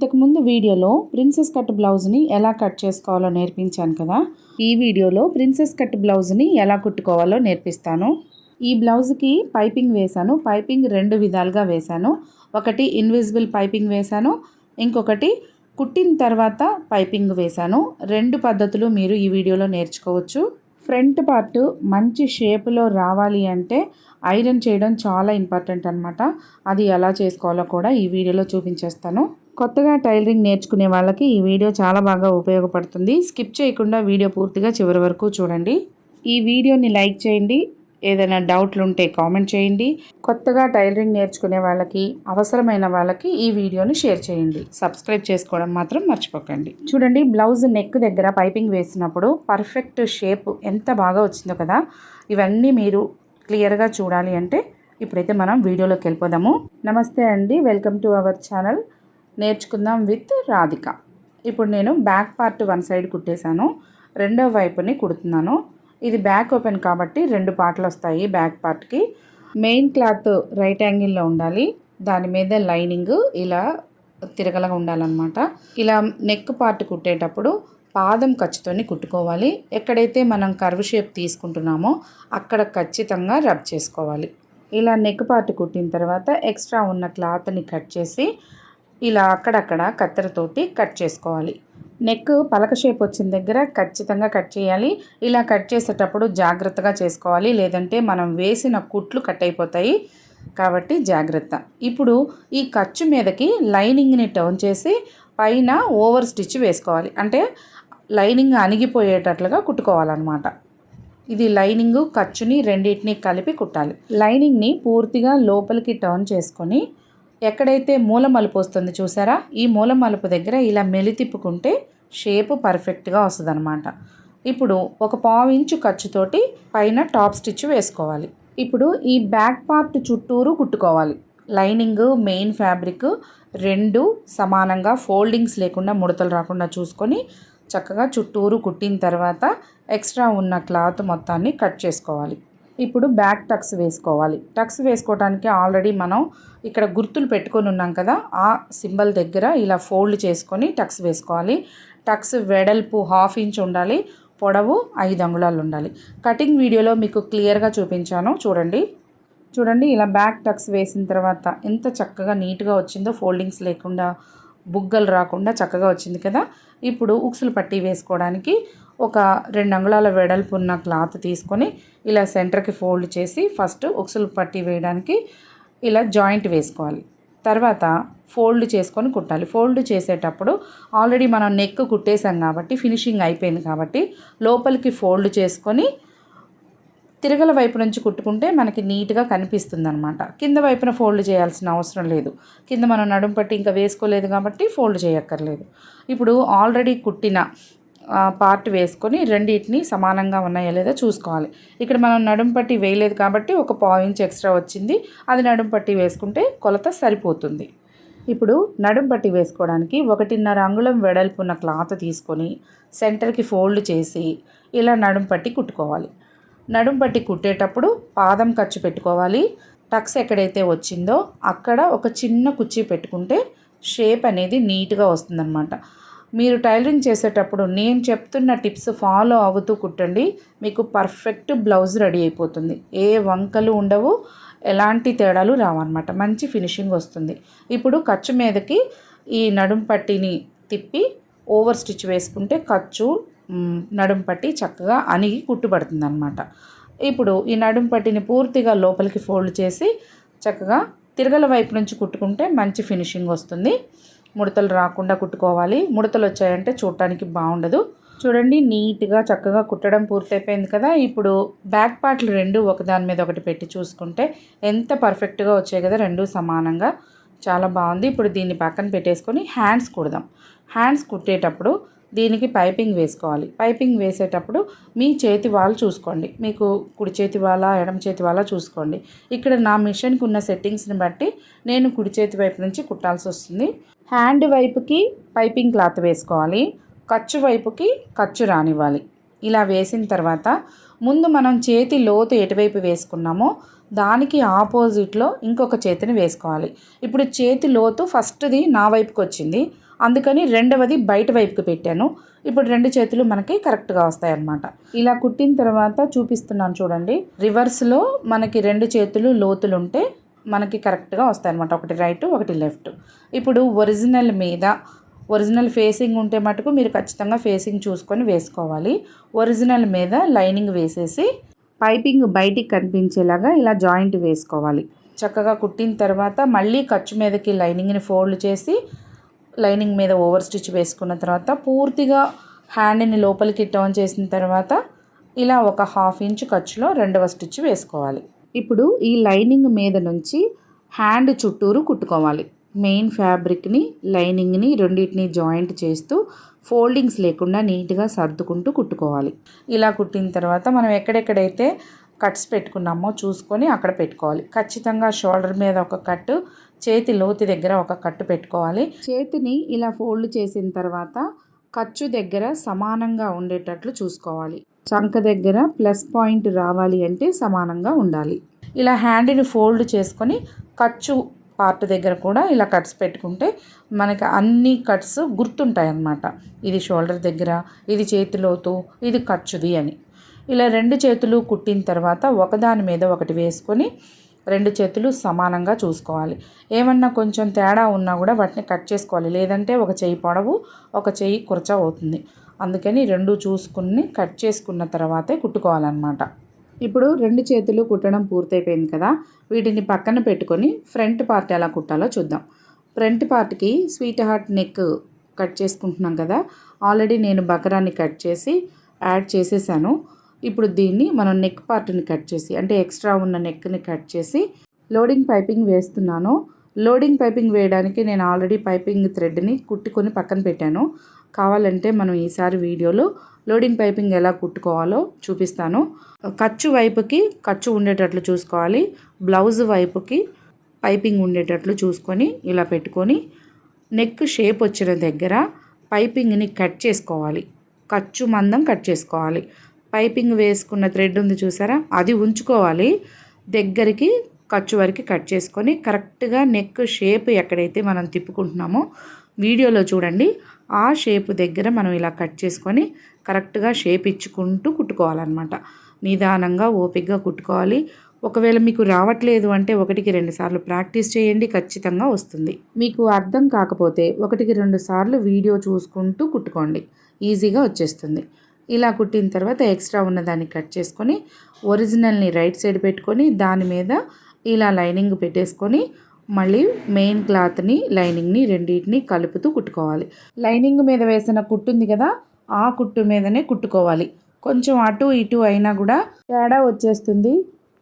ఇంతకుముందు వీడియోలో princess cut బ్లౌజ్ని ఎలా కట్ చేసుకోవాలో నేర్పించాను కదా. ఈ వీడియోలో ప్రిన్సెస్ కట్ బ్లౌజ్ని ఎలా కుట్టుకోవాలో నేర్పిస్తాను. ఈ బ్లౌజ్కి పైపింగ్ వేశాను. పైపింగ్ రెండు విధాలుగా వేశాను. ఒకటి ఇన్విజిబుల్ పైపింగ్ వేశాను, ఇంకొకటి కుట్టిన తర్వాత పైపింగ్ వేశాను. రెండు పద్ధతులు మీరు ఈ వీడియోలో నేర్చుకోవచ్చు. ఫ్రంట్ పార్ట్ మంచి షేప్లో రావాలి అంటే ఐరన్ చేయడం చాలా ఇంపార్టెంట్ అనమాట. అది ఎలా చేసుకోవాలో కూడా ఈ వీడియోలో చూపించేస్తాను. కొత్తగా టైలరింగ్ నేర్చుకునే వాళ్ళకి ఈ వీడియో చాలా బాగా ఉపయోగపడుతుంది. స్కిప్ చేయకుండా వీడియో పూర్తిగా చివరి వరకు చూడండి. ఈ వీడియోని లైక్ చేయండి. ఏదైనా డౌట్లు ఉంటే కామెంట్ చేయండి. కొత్తగా టైలరింగ్ నేర్చుకునే వాళ్ళకి, అవసరమైన వాళ్ళకి ఈ వీడియోని షేర్ చేయండి. సబ్స్క్రైబ్ చేసుకోవడం మాత్రం మర్చిపోకండి. చూడండి, బ్లౌజ్ నెక్ దగ్గర పైపింగ్ వేసినప్పుడు పర్ఫెక్ట్ షేప్ ఎంత బాగా వచ్చిందో కదా. ఇవన్నీ మీరు క్లియర్గా చూడాలి అంటే ఇప్పుడైతే మనం వీడియోలోకి వెళ్ళిపోదాము. నమస్తే అండి, వెల్కమ్ టు అవర్ ఛానల్ నేర్చుకుందాం విత్ రాధిక. ఇప్పుడు నేను బ్యాక్ పార్ట్ వన్ సైడ్ కుట్టేశాను, రెండో వైపుని కుడుతున్నాను. ఇది బ్యాక్ ఓపెన్ కాబట్టి రెండు పార్ట్లు వస్తాయి. బ్యాక్ పార్ట్కి మెయిన్ క్లాత్ రైట్ యాంగిల్లో ఉండాలి. దాని మీద లైనింగ్ ఇలా తిరగలగా ఉండాలన్నమాట. ఇలా నెక్ పార్ట్ కుట్టేటప్పుడు పాదం ఖర్చుతోని కుట్టుకోవాలి. ఎక్కడైతే మనం కర్వ్ షేప్ తీసుకుంటున్నామో అక్కడ ఖచ్చితంగా రబ్ చేసుకోవాలి. ఇలా నెక్ పార్ట్ కుట్టిన తర్వాత ఎక్స్ట్రా ఉన్న క్లాత్ని కట్ చేసి ఇలా అక్కడక్కడ కత్తెరతోటి కట్ చేసుకోవాలి. నెక్ పలక షేప్ వచ్చిన దగ్గర ఖచ్చితంగా కట్ చేయాలి. ఇలా కట్ చేసేటప్పుడు జాగ్రత్తగా చేసుకోవాలి, లేదంటే మనం వేసిన కుట్లు కట్ అయిపోతాయి. కాబట్టి జాగ్రత్త. ఇప్పుడు ఈ ఖర్చు మీదకి లైనింగ్ని టర్న్ చేసి పైన ఓవర్ స్టిచ్ వేసుకోవాలి. అంటే లైనింగ్ అణిగిపోయేటట్లుగా కుట్టుకోవాలన్నమాట. ఇది లైనింగ్ ఖర్చుని రెండింటిని కలిపి కుట్టాలి. లైనింగ్ని పూర్తిగా లోపలికి టర్న్ చేసుకొని ఎక్కడైతే మూల మలుపు వస్తుంది చూసారా, ఈ మూల మలుపు దగ్గర ఇలా మెలి తిప్పుకుంటే షేప్ పర్ఫెక్ట్గా వస్తుంది అనమాట. ఇప్పుడు ఒక 1/2 ఇంచు ఖర్చుతోటి పైన టాప్ స్టిచ్ వేసుకోవాలి. ఇప్పుడు ఈ బ్యాక్ పార్ట్ చుట్టూరు కుట్టుకోవాలి. లైనింగ్ మెయిన్ ఫ్యాబ్రిక్ రెండు సమానంగా ఫోల్డింగ్స్ లేకుండా ముడతలు రాకుండా చూసుకొని చక్కగా చుట్టూరు కుట్టిన తర్వాత ఎక్స్ట్రా ఉన్న క్లాత్ మొత్తాన్ని కట్ చేసుకోవాలి. ఇప్పుడు బ్యాక్ టక్స్ వేసుకోవాలి. టక్స్ వేసుకోవడానికి ఆల్రెడీ మనం ఇక్కడ గుర్తులు పెట్టుకొని ఉన్నాం కదా, ఆ సింబల్ దగ్గర ఇలా ఫోల్డ్ చేసుకొని టక్స్ వేసుకోవాలి. టక్స్ వెడల్పు 1/2 ఇంచ్ ఉండాలి, పొడవు 5 అంగుళాలు ఉండాలి. కటింగ్ వీడియోలో మీకు క్లియర్గా చూపించాను, చూడండి. ఇలా బ్యాక్ టక్స్ వేసిన తర్వాత ఎంత చక్కగా నీట్గా వచ్చిందో, ఫోల్డింగ్స్ లేకుండా బుగ్గలు రాకుండా చక్కగా వచ్చింది కదా. ఇప్పుడు ఉక్సులు పట్టీ వేసుకోవడానికి ఒక 2 అంగుళాల వెడల్పు ఉన్న క్లాత్ తీసుకొని ఇలా సెంటర్కి ఫోల్డ్ చేసి ఫస్ట్ ఉక్సులు పట్టీ వేయడానికి ఇలా జాయింట్ వేసుకోవాలి. తర్వాత ఫోల్డ్ చేసుకొని కుట్టాలి. ఫోల్డ్ చేసేటప్పుడు ఆల్రెడీ మనం నెక్ కుట్టేసాం కాబట్టి ఫినిషింగ్ అయిపోయింది కాబట్టి లోపలికి ఫోల్డ్ చేసుకొని తిరగల వైపు నుంచి కుట్టుకుంటే మనకి నీట్గా కనిపిస్తుంది అనమాట. కింద వైపున ఫోల్డ్ చేయాల్సిన అవసరం లేదు. కింద మనం నడుము పట్టి ఇంకా వేసుకోలేదు కాబట్టి ఫోల్డ్ చేయక్కర్లేదు. ఇప్పుడు ఆల్రెడీ కుట్టిన పార్ట్ వేసుకొని రెండింటిని సమానంగా ఉన్నాయో లేదో చూసుకోవాలి. ఇక్కడ మనం నడుము పట్టి వేయలేదు కాబట్టి ఒక 1/2 ఇంచ్ ఎక్స్ట్రా వచ్చింది. అది నడుము పట్టి వేసుకుంటే కొలత సరిపోతుంది. ఇప్పుడు నడుము పట్టి వేసుకోవడానికి 1.5 అంగుళం వెడల్పున్న క్లాత్ తీసుకొని సెంటర్కి ఫోల్డ్ చేసి ఇలా నడుము పట్టి కుట్టుకోవాలి. నడుము పట్టి కుట్టేటప్పుడు పాదం ఖర్చు పెట్టుకోవాలి. టక్స్ ఎక్కడైతే వచ్చిందో అక్కడ ఒక చిన్న కుర్చీ పెట్టుకుంటే షేప్ అనేది నీట్గా వస్తుందన్నమాట. మీరు టైలరింగ్ చేసేటప్పుడు నేను చెప్తున్న టిప్స్ ఫాలో అవుతూ కుట్టండి, మీకు పర్ఫెక్ట్ బ్లౌజ్ రెడీ అయిపోతుంది. ఏ వంకలు ఉండవు, ఎలాంటి తేడాలు రావన్నమాట. మంచి ఫినిషింగ్ వస్తుంది. ఇప్పుడు ఖర్చు మీదకి ఈ నడుము పట్టీని తిప్పి ఓవర్ స్టిచ్ వేసుకుంటే ఖర్చు నడుము పట్టి చక్కగా అణిగి కుట్టుబడుతుంది అనమాట. ఇప్పుడు ఈ నడుము పట్టిని పూర్తిగా లోపలికి ఫోల్డ్ చేసి చక్కగా తిరగల వైపు నుంచి కుట్టుకుంటే మంచి ఫినిషింగ్ వస్తుంది. ముడతలు రాకుండా కుట్టుకోవాలి. ముడతలు వచ్చాయంటే చూడటానికి బాగుండదు. చూడండి, నీట్గా చక్కగా కుట్టడం పూర్తయిపోయింది కదా. ఇప్పుడు బ్యాక్ పార్ట్లు రెండు ఒకదాని మీద ఒకటి పెట్టి చూసుకుంటే ఎంత పర్ఫెక్ట్గా వచ్చాయి కదా, రెండు సమానంగా. చాలా బాగుంది. ఇప్పుడు దీన్ని పక్కన పెట్టేసుకొని హ్యాండ్స్ కుడదాం. హ్యాండ్స్ కుట్టేటప్పుడు దీనికి పైపింగ్ వేసుకోవాలి. పైపింగ్ వేసేటప్పుడు మీ చేతి వాళ్ళు చూసుకోండి. మీకు కుడి చేతి వాళ్ళ ఎడమ చేతి వాళ్ళ చూసుకోండి. ఇక్కడ నా మిషన్కి ఉన్న సెట్టింగ్స్ని బట్టి నేను కుడి చేతి వైపు నుంచి కుట్టాల్సి వస్తుంది. హ్యాండ్ వైపుకి పైపింగ్ క్లాత్ వేసుకోవాలి, ఖర్చు వైపుకి ఖర్చు రానివ్వాలి. ఇలా వేసిన తర్వాత ముందు మనం చేతి లోతు ఎటువైపు వేసుకున్నామో దానికి ఆపోజిట్లో ఇంకొక చేతిని వేసుకోవాలి. ఇప్పుడు చేతి లోతు ఫస్ట్ది నా వైపుకి వచ్చింది, అందుకని రెండవది బయట వైపుకి పెట్టాను. ఇప్పుడు 2 చేతులు మనకి కరెక్ట్గా వస్తాయి అన్నమాట. ఇలా కుట్టిన తర్వాత చూపిస్తున్నాను చూడండి. రివర్స్లో మనకి 2 చేతులు లోతులు ఉంటే మనకి కరెక్ట్గా వస్తాయి అన్నమాట. ఒకటి రైట్ ఒకటి లెఫ్ట్. ఇప్పుడు ఒరిజినల్ ఫేసింగ్ ఉంటే మటుకు మీరు ఖచ్చితంగా ఫేసింగ్ చూసుకొని వేసుకోవాలి. ఒరిజినల్ మీద లైనింగ్ వేసేసి పైపింగ్ బయటికి కనిపించేలాగా ఇలా జాయింట్ వేసుకోవాలి. చక్కగా కుట్టిన తర్వాత మళ్ళీ ఖర్చు మీదకి లైనింగ్ని ఫోల్డ్ చేసి లైనింగ్ మీద ఓవర్ స్టిచ్ వేసుకున్న తర్వాత పూర్తిగా హ్యాండ్ని లోపలికి టర్న్ చేసిన తర్వాత ఇలా ఒక 1/2 ఇంచ్ ఖర్చులో రెండవ స్టిచ్ వేసుకోవాలి. ఇప్పుడు ఈ లైనింగ్ మీద నుంచి హ్యాండ్ చుట్టూరు కుట్టుకోవాలి. మెయిన్ ఫ్యాబ్రిక్ని లైనింగ్ని రెండింటిని జాయింట్ చేస్తూ ఫోల్డింగ్స్ లేకుండా నీట్గా సర్దుకుంటూ కుట్టుకోవాలి. ఇలా కుట్టిన తర్వాత మనం ఎక్కడెక్కడైతే కట్స్ పెట్టుకున్నామో చూసుకొని అక్కడ పెట్టుకోవాలి. ఖచ్చితంగా షోల్డర్ మీద ఒక కట్టు, చేతి లోతు దగ్గర ఒక కట్టు పెట్టుకోవాలి. చేతిని ఇలా ఫోల్డ్ చేసిన తర్వాత ఖర్చు దగ్గర సమానంగా ఉండేటట్లు చూసుకోవాలి. చంక దగ్గర ప్లస్ పాయింట్ రావాలి అంటే సమానంగా ఉండాలి. ఇలా హ్యాండ్ని ఫోల్డ్ చేసుకొని ఖర్చు పార్ట్ దగ్గర కూడా ఇలా కట్స్ పెట్టుకుంటే మనకి అన్ని కట్స్ గుర్తుంటాయి అన్నమాట. ఇది షోల్డర్ దగ్గర, ఇది చేతి లోతు, ఇది ఖర్చుది అని. ఇలా 2 చేతులు కుట్టిన తర్వాత ఒకదాని మీద ఒకటి వేసుకొని 2 చేతులు సమానంగా చూసుకోవాలి. ఏమన్నా కొంచెం తేడా ఉన్నా కూడా వాటిని కట్ చేసుకోవాలి. లేదంటే ఒక చెయ్యి పొడవు, ఒక చెయ్యి కురచ అవుతుంది. అందుకని 2 చూసుకుని కట్ చేసుకున్న తర్వాతే కుట్టుకోవాలన్నమాట. ఇప్పుడు 2 చేతులు కుట్టడం పూర్తయిపోయింది కదా. వీటిని పక్కన పెట్టుకొని ఫ్రంట్ పార్ట్ ఎలా కుట్టాలో చూద్దాం. ఫ్రంట్ పార్ట్కి స్వీట్ హార్ట్ నెక్ కట్ చేసుకుంటున్నాం కదా. ఆల్రెడీ నేను బకరాన్ని కట్ చేసి యాడ్ చేసేసాను. ఇప్పుడు దీన్ని మనం నెక్ పార్ట్ని కట్ చేసి అంటే ఎక్స్ట్రా ఉన్న నెక్ని కట్ చేసి లోడింగ్ పైపింగ్ వేస్తున్నాను. లోడింగ్ పైపింగ్ వేయడానికి నేను ఆల్రెడీ పైపింగ్ థ్రెడ్ని కుట్టుకొని పక్కన పెట్టాను. కావాలంటే మనం ఈసారి వీడియోలో లోడింగ్ పైపింగ్ ఎలా కుట్టుకోవాలో చూపిస్తాను. ఖర్చు వైపుకి ఖర్చు ఉండేటట్లు చూసుకోవాలి. బ్లౌజ్ వైపుకి పైపింగ్ ఉండేటట్లు చూసుకొని ఇలా పెట్టుకొని నెక్ షేప్ వచ్చిన దగ్గర పైపింగ్ని కట్ చేసుకోవాలి. ఖర్చు మందం కట్ చేసుకోవాలి. పైపింగ్ వేసుకున్న థ్రెడ్ ఉంది చూసారా, అది ఉంచుకోవాలి. దగ్గరికి ఖర్చు వరకు కట్ చేసుకొని కరెక్ట్గా నెక్ షేప్ ఎక్కడైతే మనం తిప్పుకుంటున్నామో వీడియోలో చూడండి, ఆ షేప్ దగ్గర మనం ఇలా కట్ చేసుకొని కరెక్ట్గా షేప్ ఇచ్చుకుంటూ కుట్టుకోవాలన్నమాట. నిదానంగా ఓపికగా కుట్టుకోవాలి. ఒకవేళ మీకు రావట్లేదు అంటే 1కి 2 సార్లు ప్రాక్టీస్ చేయండి, ఖచ్చితంగా వస్తుంది. మీకు అర్థం కాకపోతే 1కి 2 సార్లు వీడియో చూసుకుంటూ కుట్టుకోండి, ఈజీగా వచ్చేస్తుంది. ఇలా కుట్టిన తర్వాత ఎక్స్ట్రా ఉన్నదాన్ని కట్ చేసుకొని ఒరిజినల్ని రైట్ సైడ్ పెట్టుకొని దాని మీద ఇలా లైనింగ్ పెట్టేసుకొని మళ్ళీ మెయిన్ క్లాత్ని లైనింగ్ని రెండింటిని కలుపుతూ కుట్టుకోవాలి. లైనింగ్ మీద వేసిన కుట్టు ఉంది కదా, ఆ కుట్టు మీదనే కుట్టుకోవాలి. కొంచెం అటు ఇటు అయినా కూడా తేడా వచ్చేస్తుంది.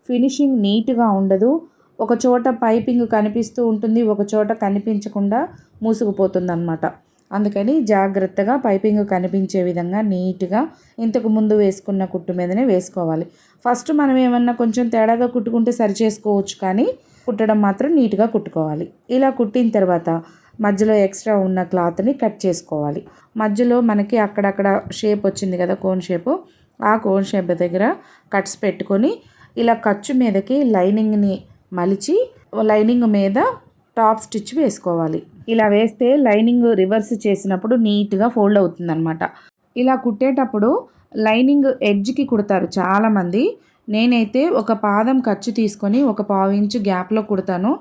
ఫినిషింగ్ నీట్గా ఉండదు. ఒక చోట పైపింగ్ కనిపిస్తూ ఉంటుంది, ఒక చోట కనిపించకుండా మూసుకుపోతుంది అన్నమాట. అందుకని జాగ్రత్తగా పైపింగ్ కనిపించే విధంగా నీట్గా ఇంతకు ముందు వేసుకున్న కుట్టు మీదనే వేసుకోవాలి. ఫస్ట్ మనం ఏమన్నా కొంచెం తేడాగా కుట్టుకుంటే సరి చేసుకోవచ్చు, కానీ కుట్టడం మాత్రం నీట్గా కుట్టుకోవాలి. ఇలా కుట్టిన తర్వాత మధ్యలో ఎక్స్ట్రా ఉన్న క్లాత్ని కట్ చేసుకోవాలి. మధ్యలో మనకి అక్కడక్కడ షేప్ వచ్చింది కదా, కోన్ షేపు, ఆ కోన్ షేప్ దగ్గర కట్స్ పెట్టుకొని ఇలా ఖర్చు మీదకి లైనింగ్ని మలిచి లైనింగ్ మీద టాప్ స్టిచ్ వేసుకోవాలి. ఇలా వేస్తే లైనింగ్ రివర్స్ చేసినప్పుడు నీట్గా ఫోల్డ్ అవుతుందన్నమాట. ఇలా కుట్టేటప్పుడు లైనింగ్ ఎడ్జ్కి కుడతారు చాలామంది. నేనైతే ఒక పాదం ఖర్చు తీసుకొని ఒక 1/4 ఇంచు గ్యాప్లో కుడతాను.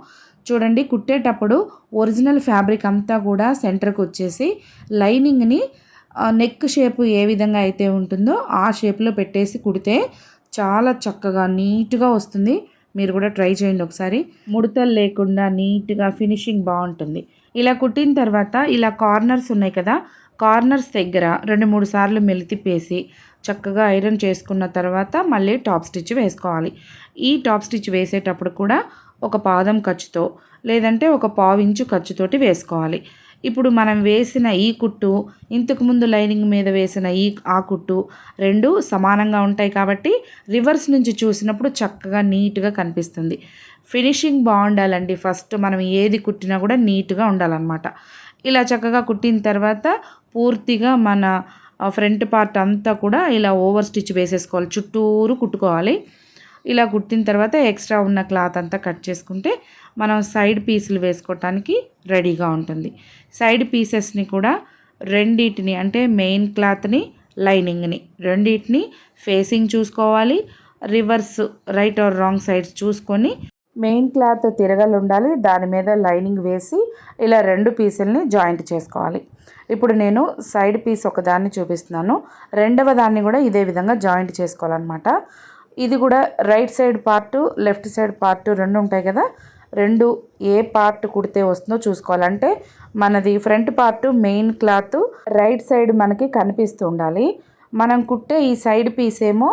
చూడండి, కుట్టేటప్పుడు ఒరిజినల్ ఫ్యాబ్రిక్ అంతా కూడా సెంటర్కి వచ్చేసి లైనింగ్ని నెక్ షేప్ ఏ విధంగా అయితే ఉంటుందో ఆ షేప్లో పెట్టేసి కుడితే చాలా చక్కగా నీట్గా వస్తుంది. మీరు కూడా ట్రై చేయండి ఒకసారి. ముడతలు లేకుండా నీట్గా ఫినిషింగ్ బాగుంటుంది. ఇలా కుట్టిన తర్వాత ఇలా కార్నర్స్ ఉన్నాయి కదా, కార్నర్స్ దగ్గర 2-3 సార్లు మెలితిప్పేసి చక్కగా ఐరన్ చేసుకున్న తర్వాత మళ్ళీ టాప్ స్టిచ్ వేసుకోవాలి. ఈ టాప్ స్టిచ్ వేసేటప్పుడు కూడా ఒక పాదం ఖర్చుతో లేదంటే ఒక 1/4 ఇంచు ఖర్చుతోటి వేసుకోవాలి. ఇప్పుడు మనం వేసిన ఈ కుట్టు, ఇంతకుముందు లైనింగ్ మీద వేసిన ఆ కుట్టు 2 సమానంగా ఉంటాయి కాబట్టి రివర్స్ నుంచి చూసినప్పుడు చక్కగా నీట్గా కనిపిస్తుంది. ఫినిషింగ్ బాగుండాలండి. ఫస్ట్ మనం ఏది కుట్టినా కూడా నీట్గా ఉండాలన్నమాట. ఇలా చక్కగా కుట్టిన తర్వాత పూర్తిగా మన ఫ్రంట్ పార్ట్ అంతా కూడా ఇలా ఓవర్ స్టిచ్ వేసేసుకోవాలి, చుట్టూరు కుట్టుకోవాలి. ఇలా కుట్టిన తర్వాత ఎక్స్ట్రా ఉన్న క్లాత్ అంతా కట్ చేసుకుంటే మనం సైడ్ పీసులు వేసుకోవటానికి రెడీగా ఉంటుంది. సైడ్ పీసెస్ని కూడా రెండింటిని అంటే మెయిన్ క్లాత్ని లైనింగ్ని రెండింటిని ఫేసింగ్ చూసుకోవాలి. Reverse right are wrong sides చూసుకొని మెయిన్ క్లాత్ తిరగలు ఉండాలి, దాని మీద లైనింగ్ వేసి ఇలా 2 పీసుల్ని జాయింట్ చేసుకోవాలి. ఇప్పుడు నేను సైడ్ పీస్ ఒకదాన్ని చూపిస్తున్నాను, రెండవ దాన్ని కూడా ఇదే విధంగా జాయింట్ చేసుకోవాలన్నమాట. ఇది కూడా right side part left side part 2 ఉంటాయి కదా, 2 ఏ పార్ట్ కుడితే వస్తుందో చూసుకోవాలంటే మనది front part main cloth right side మనకి కనిపిస్తూ ఉండాలి. మనం కుట్టే ఈ సైడ్ పీస్ ఏమో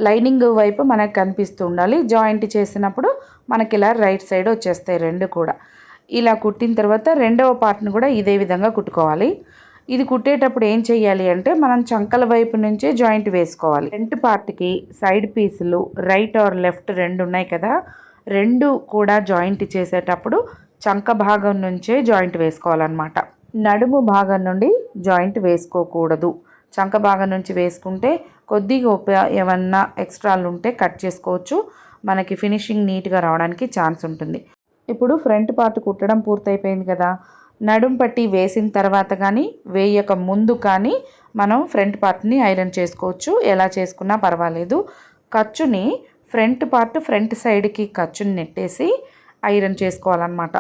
లైనింగ్ వైపు మనకు కనిపిస్తూ ఉండాలి. జాయింట్ చేసినప్పుడు మనకి ఇలా రైట్ సైడ్ వచ్చేస్తాయి 2 కూడా. ఇలా కుట్టిన తర్వాత రెండవ పార్ట్ని కూడా ఇదే విధంగా కుట్టుకోవాలి. ఇది కుట్టేటప్పుడు ఏం చేయాలి అంటే మనం చంకల వైపు నుంచే జాయింట్ వేసుకోవాలి. ఫ్రంట్ పార్ట్కి సైడ్ పీసులు రైట్ ఆర్ లెఫ్ట్ 2 ఉన్నాయి కదా, 2 కూడా జాయింట్ చేసేటప్పుడు చంక భాగం నుంచే జాయింట్ వేసుకోవాలన్నమాట. నడుము భాగం నుండి జాయింట్ వేసుకోకూడదు. చంక భాగం నుంచి వేసుకుంటే కొద్దిగా ఏమన్నా ఎక్స్ట్రాలు ఉంటే కట్ చేసుకోవచ్చు, మనకి ఫినిషింగ్ నీట్గా రావడానికి ఛాన్స్ ఉంటుంది. ఇప్పుడు ఫ్రంట్ పార్ట్ కుట్టడం పూర్తయిపోయింది కదా, నడుం పట్టి వేసిన తర్వాత కానీ వేయక ముందు కానీ మనం ఫ్రంట్ పార్ట్ని ఐరన్ చేసుకోవచ్చు. ఎలా చేసుకున్నా పర్వాలేదు. ఖర్చుని ఫ్రంట్ పార్ట్ ఫ్రంట్ సైడ్కి ఖర్చుని నెట్టేసి ఐరన్ చేసుకోవాలన్నమాట.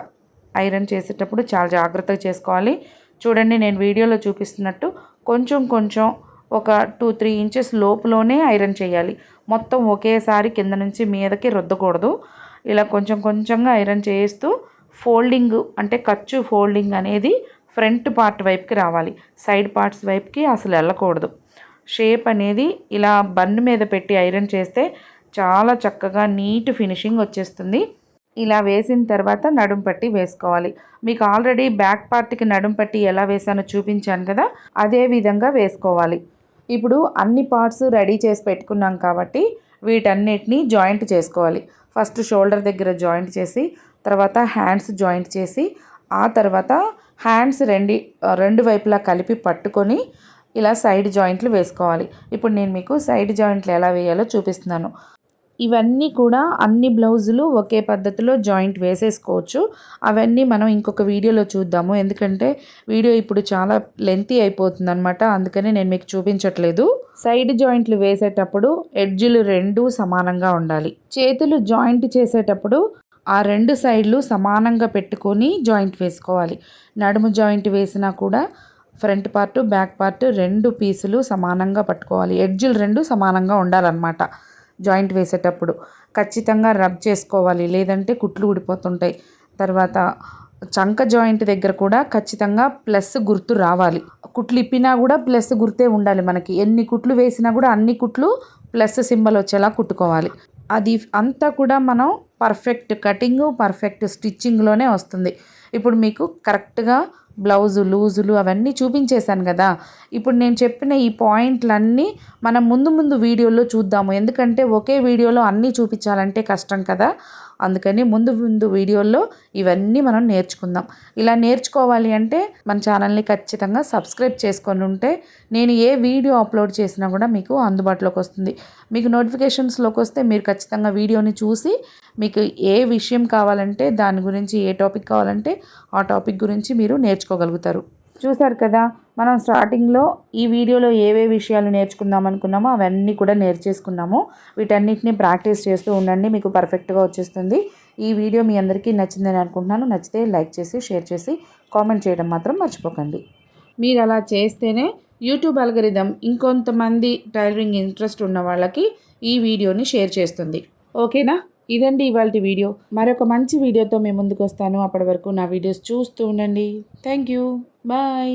ఐరన్ చేసేటప్పుడు చాలా జాగ్రత్తగా చేసుకోవాలి. చూడండి, నేను వీడియోలో చూపిస్తున్నట్టు కొంచెం కొంచెం ఒక 2-3 ఇంచెస్ లోపులోనే ఐరన్ చేయాలి. మొత్తం ఒకేసారి కింద నుంచి మీదకి రుద్దకూడదు. ఇలా కొంచెం కొంచెంగా ఐరన్ చేస్తూ ఫోల్డింగ్ అంటే ఖర్చు ఫోల్డింగ్ అనేది ఫ్రంట్ పార్ట్ వైపుకి రావాలి, సైడ్ పార్ట్స్ వైపుకి అసలు వెళ్ళకూడదు. షేప్ అనేది ఇలా బన్ మీద పెట్టి ఐరన్ చేస్తే చాలా చక్కగా నీట్ ఫినిషింగ్ వచ్చేస్తుంది. ఇలా వేసిన తర్వాత నడుం పట్టి వేసుకోవాలి. మీకు ఆల్రెడీ బ్యాక్ పార్ట్కి నడుం పట్టి ఎలా వేసానో చూపించాను కదా, అదే విధంగా వేసుకోవాలి. ఇప్పుడు అన్ని పార్ట్స్ రెడీ చేసి పెట్టుకున్నాం కాబట్టి వీటన్నిటిని జాయింట్ చేసుకోవాలి. ఫస్ట్ షోల్డర్ దగ్గర జాయింట్ చేసి, తర్వాత హ్యాండ్స్ జాయింట్ చేసి, ఆ తర్వాత హ్యాండ్స్ రెండు వైపులా కలిపి పట్టుకొని ఇలా సైడ్ జాయింట్లు వేసుకోవాలి. ఇప్పుడు నేను మీకు సైడ్ జాయింట్లు ఎలా వేయాలో చూపిస్తున్నాను. ఇవన్నీ కూడా అన్ని బ్లౌజులు ఒకే పద్ధతిలో జాయింట్ వేసేసుకోవచ్చు. అవన్నీ మనం ఇంకొక వీడియోలో చూద్దాము, ఎందుకంటే వీడియో ఇప్పుడు చాలా లెంతీ అయిపోతుంది అనమాట, అందుకని నేను మీకు చూపించట్లేదు. సైడ్ జాయింట్లు వేసేటప్పుడు ఎడ్జులు 2 సమానంగా ఉండాలి. చేతులు జాయింట్ చేసేటప్పుడు ఆ 2 సైడ్లు సమానంగా పెట్టుకొని జాయింట్ వేసుకోవాలి. నడుము జాయింట్ వేసినా కూడా ఫ్రంట్ పార్ట్ బ్యాక్ పార్ట్ 2 పీసులు సమానంగా పట్టుకోవాలి. ఎడ్జులు 2 సమానంగా ఉండాలన్నమాట. జాయింట్ వేసేటప్పుడు ఖచ్చితంగా రబ్ చేసుకోవాలి, లేదంటే కుట్లు ఊడిపోతుంటాయి. తర్వాత చంక జాయింట్ దగ్గర కూడా ఖచ్చితంగా ప్లస్ గుర్తు రావాలి. కుట్లు ఇప్పినా కూడా ప్లస్ గుర్తే ఉండాలి. మనకి ఎన్ని కుట్లు వేసినా కూడా అన్ని కుట్లు ప్లస్ సింబల్ వచ్చేలా కుట్టుకోవాలి. అది అంతా కూడా మనం పర్ఫెక్ట్ కటింగ్ పర్ఫెక్ట్ స్టిచ్చింగ్లోనే వస్తుంది. ఇప్పుడు మీకు కరెక్ట్గా బ్లౌజు లూజులు అవన్నీ చూపించేశాను కదా. ఇప్పుడు నేను చెప్పిన ఈ పాయింట్లన్నీ మనం ముందు వీడియోలో చూద్దాము, ఎందుకంటే ఒకే వీడియోలో అన్నీ చూపించాలంటే కష్టం కదా. అందుకని ముందు వీడియోల్లో ఇవన్నీ మనం నేర్చుకుందాం. ఇలా నేర్చుకోవాలి అంటే మన ఛానల్ని ఖచ్చితంగా సబ్స్క్రైబ్ చేసుకొని ఉంటే నేను ఏ వీడియో అప్లోడ్ చేసినా కూడా మీకు అందుబాటులోకి వస్తుంది. మీకు నోటిఫికేషన్స్లోకి వస్తే మీరు ఖచ్చితంగా వీడియోని చూసి మీకు ఏ విషయం కావాలంటే దాని గురించి, ఏ టాపిక్ కావాలంటే ఆ టాపిక్ గురించి మీరు నేర్చుకోగలుగుతారు. చూసారు కదా, మనం స్టార్టింగ్లో ఈ వీడియోలో ఏవే విషయాలు నేర్చుకుందాం అనుకున్నామో అవన్నీ కూడా నేర్చేసుకున్నాము. వీటన్నిటిని ప్రాక్టీస్ చేస్తూ ఉండండి, మీకు పర్ఫెక్ట్గా వచ్చేస్తుంది. ఈ వీడియో మీ అందరికీ నచ్చిందని అనుకుంటున్నాను. నచ్చితే లైక్ చేసి షేర్ చేసి కామెంట్ చేయడం మాత్రం మర్చిపోకండి. మీరు అలా చేస్తేనే యూట్యూబ్ అల్గరిథం ఇంకొంతమంది టైలరింగ్ ఇంట్రెస్ట్ ఉన్న వాళ్ళకి ఈ వీడియోని షేర్ చేస్తుంది. ఓకేనా? ఇదండి ఇవాల్టి వీడియో. మరొక మంచి వీడియోతో మేము ముందుకు వస్తాను. అప్పటి వరకు నా వీడియోస్ చూస్తూ ఉండండి. Thank you. బాయ్.